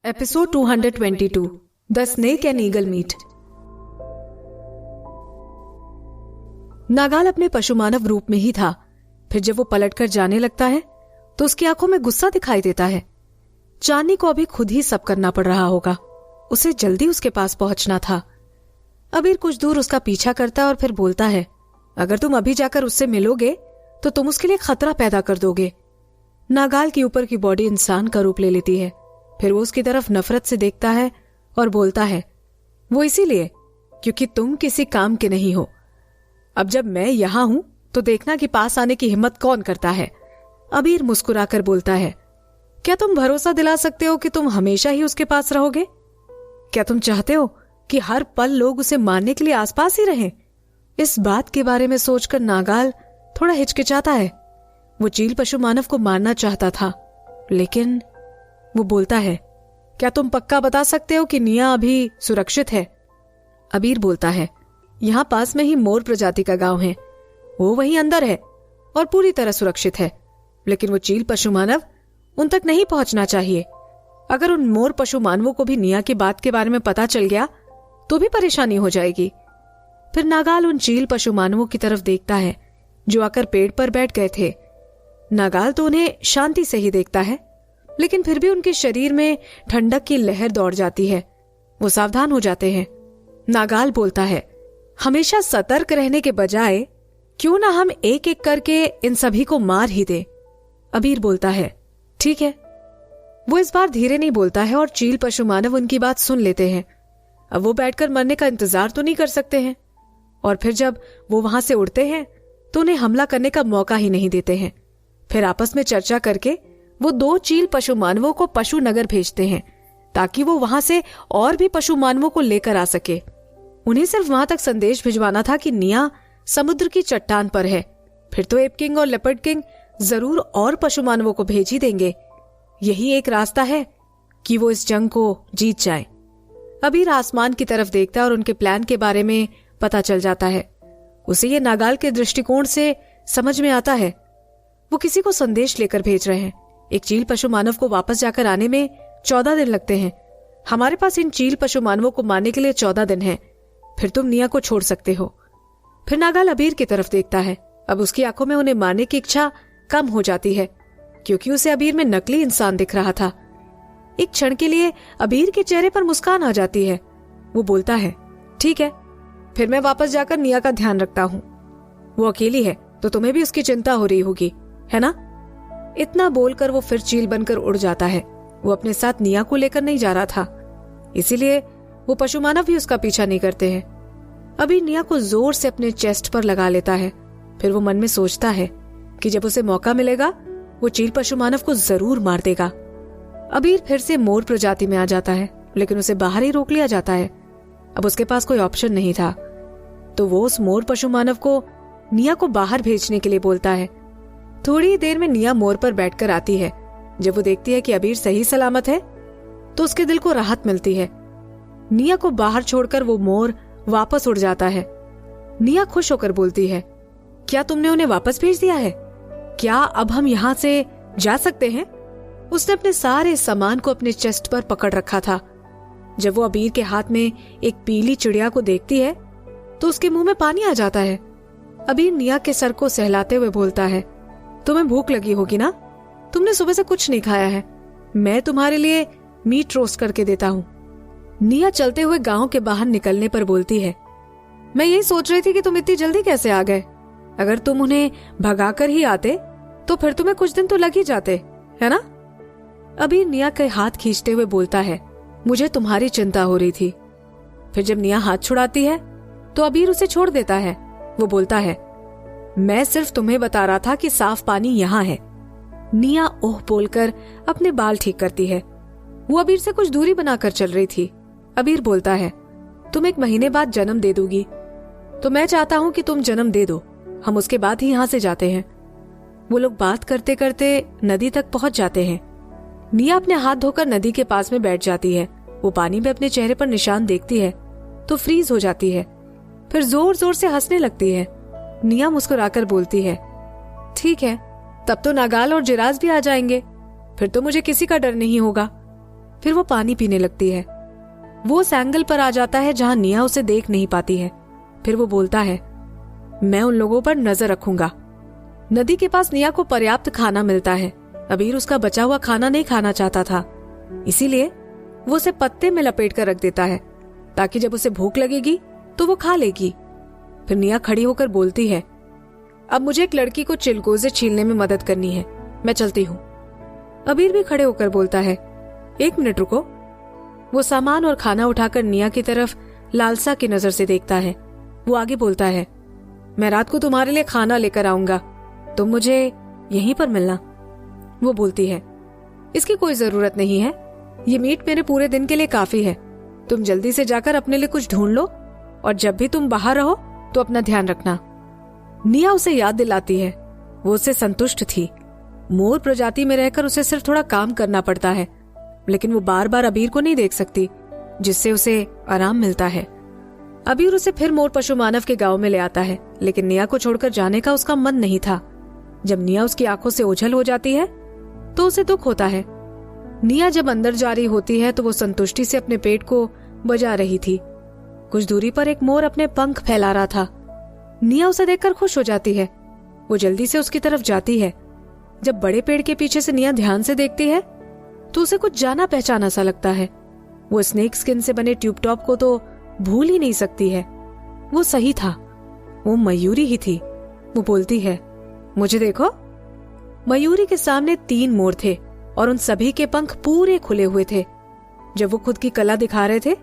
Episode 222 the snake and eagle meet. नागाल अपने पशुमानव रूप में ही था। फिर जब वो पलटकर जाने लगता है तो उसकी आंखों में गुस्सा दिखाई देता है। चांदनी को अभी खुद ही सब करना पड़ रहा होगा। उसे जल्दी उसके पास पहुंचना था। अबीर कुछ दूर उसका पीछा करता है और फिर बोलता है, अगर तुम अभी जाकर उससे मिलोगे तो तुम उसके लिए खतरा पैदा कर दोगे। नागाल की ऊपर की बॉडी इंसान का रूप ले लेती है। फिर वो उसकी तरफ नफरत से देखता है और बोलता है, वो इसीलिए क्योंकि तुम किसी काम के नहीं हो। अब जब मैं यहां हूं तो देखना कि पास आने की हिम्मत कौन करता है। अबीर मुस्कुराकर बोलता है, क्या तुम भरोसा दिला सकते हो कि तुम हमेशा ही उसके पास रहोगे? क्या तुम चाहते हो कि हर पल लोग उसे मारने के लिए आसपास ही रहें? इस बात के बारे में सोचकर नागाल थोड़ा हिचकिचाता है। वो चील पशु मानव को मारना चाहता था, लेकिन वो बोलता है, क्या तुम पक्का बता सकते हो कि निया अभी सुरक्षित है? अबीर बोलता है, यहां पास में ही मोर प्रजाति का गांव है, वो वहीं अंदर है और पूरी तरह सुरक्षित है। लेकिन वो चील पशु मानव उन तक नहीं पहुंचना चाहिए। अगर उन मोर पशु मानवों को भी निया की बात के बारे में पता चल गया तो भी परेशानी हो जाएगी। फिर नागाल उन चील पशु मानवों की तरफ देखता है जो आकर पेड़ पर बैठ गए थे। नागाल तो उन्हें शांति से ही देखता है, लेकिन फिर भी उनके शरीर में ठंडक की लहर दौड़ जाती है। वो सावधान हो जाते हैं। नागाल बोलता है, हमेशा सतर्क रहने के बजाय क्यों ना हम एक एक करके इन सभी को मार ही दें। अबीर बोलता है, ठीक है। वो इस बार धीरे नहीं बोलता है और चील पशु मानव उनकी बात सुन लेते हैं। अब वो बैठकर मरने का इंतजार तो नहीं कर सकते हैं, और फिर जब वो वहां से उड़ते हैं तो उन्हें हमला करने का मौका ही नहीं देते हैं। फिर आपस में चर्चा करके वो दो चील पशु मानवों को पशु नगर भेजते हैं ताकि वो वहां से और भी पशु मानवों को लेकर आ सके। उन्हें सिर्फ वहां तक संदेश भिजवाना था कि निया समुद्र की चट्टान पर है। फिर तो एप किंग और लेपर्ड किंग जरूर और पशु मानवों को भेज ही देंगे। यही एक रास्ता है कि वो इस जंग को जीत जाए। अबीर आसमान की तरफ देखता है और उनके प्लान के बारे में पता चल जाता है। उसे ये नागाल के दृष्टिकोण से समझ में आता है। वो किसी को संदेश लेकर भेज रहे हैं। एक चील पशु मानव को वापस जाकर आने में 14 दिन लगते हैं। हमारे पास इन चील पशु मानवों को मारने के लिए 14 दिन हैं। फिर तुम निया को छोड़ सकते हो। फिर नागाल अबीर की तरफ देखता है। अब उसकी आंखों में उन्हें मारने की इच्छा कम हो जाती है, क्योंकि उसे अबीर में नकली इंसान दिख रहा था। एक क्षण के लिए अबीर के चेहरे पर मुस्कान आ जाती है। वो बोलता है, ठीक है, फिर मैं वापस जाकर निया का ध्यान रखता हूँ। वो अकेली है तो तुम्हें भी उसकी चिंता हो रही होगी, है ना? इतना बोलकर वो फिर चील बनकर उड़ जाता है। वो अपने साथ निया को लेकर नहीं जा रहा था, इसीलिए वो पशु मानव भी उसका पीछा नहीं करते हैं। अभी निया को जोर से अपने चेस्ट पर लगा लेता है। फिर वो मन में सोचता है कि जब उसे मौका मिलेगा वो चील पशु मानव को जरूर मार देगा। अबीर फिर से मोर प्रजाति में आ जाता है, लेकिन उसे बाहर ही रोक लिया जाता है। अब उसके पास कोई ऑप्शन नहीं था, तो वो उस मोर पशु मानव को निया को बाहर भेजने के लिए बोलता है। थोड़ी देर में निया मोर पर बैठकर आती है। जब वो देखती है कि अबीर सही सलामत है तो उसके दिल को राहत मिलती है। निया को बाहर छोड़कर वो मोर वापस उड़ जाता है। निया खुश होकर बोलती है, क्या तुमने उन्हें वापस भेज दिया है? क्या अब हम यहाँ से जा सकते हैं? उसने अपने सारे सामान को अपने चेस्ट पर पकड़ रखा था। जब वो अबीर के हाथ में एक पीली चिड़िया को देखती है तो उसके मुंह में पानी आ जाता है। अबीर निया के सर को सहलाते हुए बोलता है, तुम्हें भूख लगी होगी ना? तुमने सुबह से कुछ नहीं खाया है। मैं तुम्हारे लिए मीट रोस्ट करके देता हूँ। निया चलते हुए गांव के बाहर निकलने पर बोलती है, मैं यही सोच रही थी कि तुम इतनी जल्दी कैसे आ गए। अगर तुम उन्हें भगाकर ही आते तो फिर तुम्हें कुछ दिन तो लग ही जाते, है ना? अबीर निया के हाथ खींचते हुए बोलता है, मुझे तुम्हारी चिंता हो रही थी। फिर जब निया हाथ छुड़ाती है तो अबीर उसे छोड़ देता है। वो बोलता है, मैं सिर्फ तुम्हें बता रहा था कि साफ पानी यहाँ है। निया ओह बोलकर अपने बाल ठीक करती है। वो अबीर से कुछ दूरी बनाकर चल रही थी। अबीर बोलता है, तुम 1 महीने बाद जन्म दे दोगी, तो मैं चाहता हूँ कि तुम जन्म दे दो। हम उसके बाद ही यहाँ से जाते हैं। वो लोग बात करते करते नदी तक पहुंच जाते हैं। निया अपने हाथ धोकर नदी के पास में बैठ जाती है। वो पानी में अपने चेहरे पर निशान देखती है तो फ्रीज हो जाती है। फिर जोर जोर से हंसने लगती है। निया मुस्कुराकर बोलती है, ठीक है, तब तो नागाल और जिराज भी आ जाएंगे। फिर तो मुझे किसी का डर नहीं होगा। फिर वो पानी पीने लगती है। वो उस एंगल पर आ जाता है जहां निया उसे देख नहीं पाती है। फिर वो बोलता है, मैं उन लोगों पर नजर रखूंगा। नदी के पास निया को पर्याप्त खाना मिलता है। अबीर उसका बचा हुआ खाना नहीं खाना चाहता था, इसीलिए वो उसे पत्ते में लपेट कर रख देता है ताकि जब उसे भूख लगेगी तो वो खा लेगी। फिर निया खड़ी होकर बोलती है, अब मुझे एक लड़की को चिलगोजे छीलने में मदद करनी है, मैं चलती हूँ। अबीर भी खड़े होकर बोलता है, 1 मिनट रुको। वो सामान और खाना उठाकर निया की तरफ लालसा की नजर से देखता है। वो आगे बोलता है, मैं रात को तुम्हारे लिए खाना लेकर आऊंगा, तुम मुझे यहीं पर मिलना। वो बोलती है, इसकी कोई जरूरत नहीं है, ये मीट मेरे पूरे दिन के लिए काफी है। तुम जल्दी से जाकर अपने लिए कुछ ढूंढ लो और जब भी तुम बाहर रहो तो अपना ध्यान रखना। निया उसे याद दिलाती है, वो उससे संतुष्ट थी। मोर प्रजाति में रहकर उसे सिर्फ थोड़ा काम करना पड़ता है, लेकिन वो बार बार अबीर को नहीं देख सकती, जिससे उसे आराम मिलता है। अबीर उसे फिर मोर पशु मानव के गांव में ले आता है, लेकिन निया को छोड़कर जाने का उसका मन नहीं था। जब निया उसकी आंखों से ओझल हो जाती है तो उसे दुख होता है। निया जब अंदर जा रही होती है तो वो संतुष्टि से अपने पेट को बजा रही थी। कुछ दूरी पर एक मोर अपने पंख फैला रहा था। निया उसे देखकर खुश हो जाती है। वो जल्दी से उसकी तरफ जाती है। जब बड़े पेड़ के पीछे से निया ध्यान से देखती है तो उसे कुछ जाना पहचाना सा लगता है। वो स्नेक स्किन से बने ट्यूब टॉप को तो भूल ही नहीं सकती है। वो सही था, वो मयूरी ही थी। वो बोलती है, मुझे देखो। मयूरी के सामने 3 मोर थे और उन सभी के पंख पूरे खुले हुए थे। जब वो खुद की कला दिखा रहे थे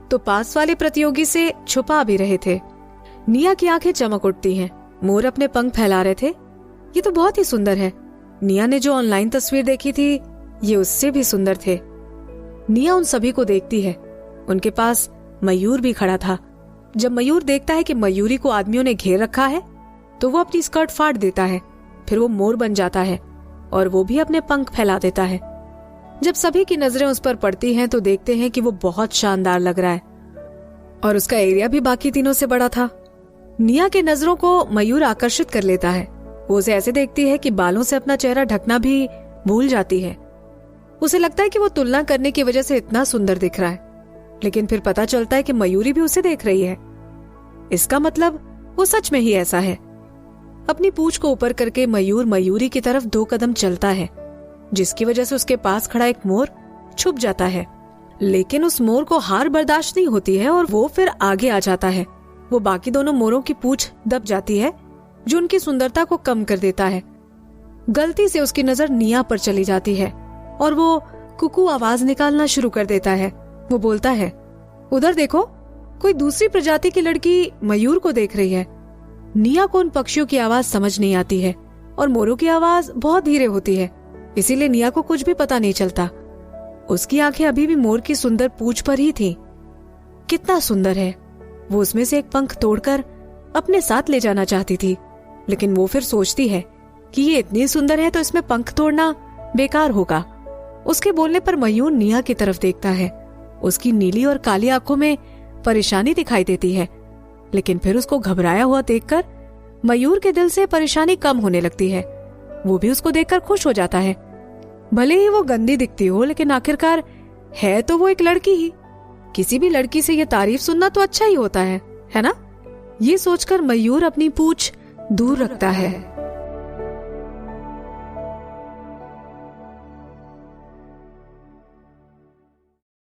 तो पास वाले प्रतियोगी से छुपा भी रहे थे। निया की आंखें चमक उठती हैं। मोर अपने पंख फैला रहे थे। ये तो बहुत ही सुंदर है। निया ने जो ऑनलाइन तस्वीर देखी थी ये उससे भी सुंदर थे। निया उन सभी को देखती है। उनके पास मयूर भी खड़ा था। जब मयूर देखता है कि मयूरी को आदमियों ने घेर रखा है तो वो अपनी स्कर्ट फाड़ देता है। फिर वो मोर बन जाता है और वो भी अपने पंख फैला देता है। जब सभी की नजरें उस पर पड़ती हैं तो देखते हैं कि वो बहुत शानदार लग रहा है और उसका एरिया भी बाकी तीनों से बड़ा था। निया के नजरों को मयूर आकर्षित कर लेता है। वो उसे ऐसे देखती है कि बालों से अपना चेहरा ढकना भी भूल जाती है। उसे लगता है कि वो तुलना करने की वजह से इतना सुंदर दिख रहा है, लेकिन फिर पता चलता है कि मयूरी भी उसे देख रही है। इसका मतलब वो सच में ही ऐसा है। अपनी पूंछ को ऊपर करके मयूर मयूरी की तरफ 2 कदम चलता है, जिसकी वजह से उसके पास खड़ा एक मोर छुप जाता है। लेकिन उस मोर को हार बर्दाश्त नहीं होती है और वो फिर आगे आ जाता है। वो बाकी दोनों मोरों की पूंछ दब जाती है, जो उनकी सुंदरता को कम कर देता है। गलती से उसकी नजर निया पर चली जाती है और वो कुकू आवाज निकालना शुरू कर देता है। वो बोलता है, उधर देखो, कोई दूसरी प्रजाति की लड़की मयूर को देख रही है। निया को उन पक्षियों की आवाज समझ नहीं आती है और मोरों की आवाज बहुत धीरे होती है, इसीलिए निया को कुछ भी पता नहीं चलता। उसकी आंखें अभी भी मोर की सुंदर पूंछ पर ही थी। कितना सुंदर है। वो उसमें से एक पंख तोड़कर अपने साथ ले जाना चाहती थी, लेकिन वो फिर सोचती है कि ये इतनी सुंदर है तो इसमें पंख तोड़ना बेकार होगा। उसके बोलने पर मयूर निया की तरफ देखता है। उसकी नीली और काली आंखों में परेशानी दिखाई देती है, लेकिन फिर उसको घबराया हुआ देखकर मयूर के दिल से परेशानी कम होने लगती है। वो भी उसको देखकर खुश हो जाता है। भले ही वो गंदी दिखती हो, लेकिन आखिरकार है तो वो एक लड़की ही। किसी भी लड़की से ये तारीफ सुनना तो अच्छा ही होता है ना? ये सोचकर मयूर अपनी पूंछ दूर रखता है।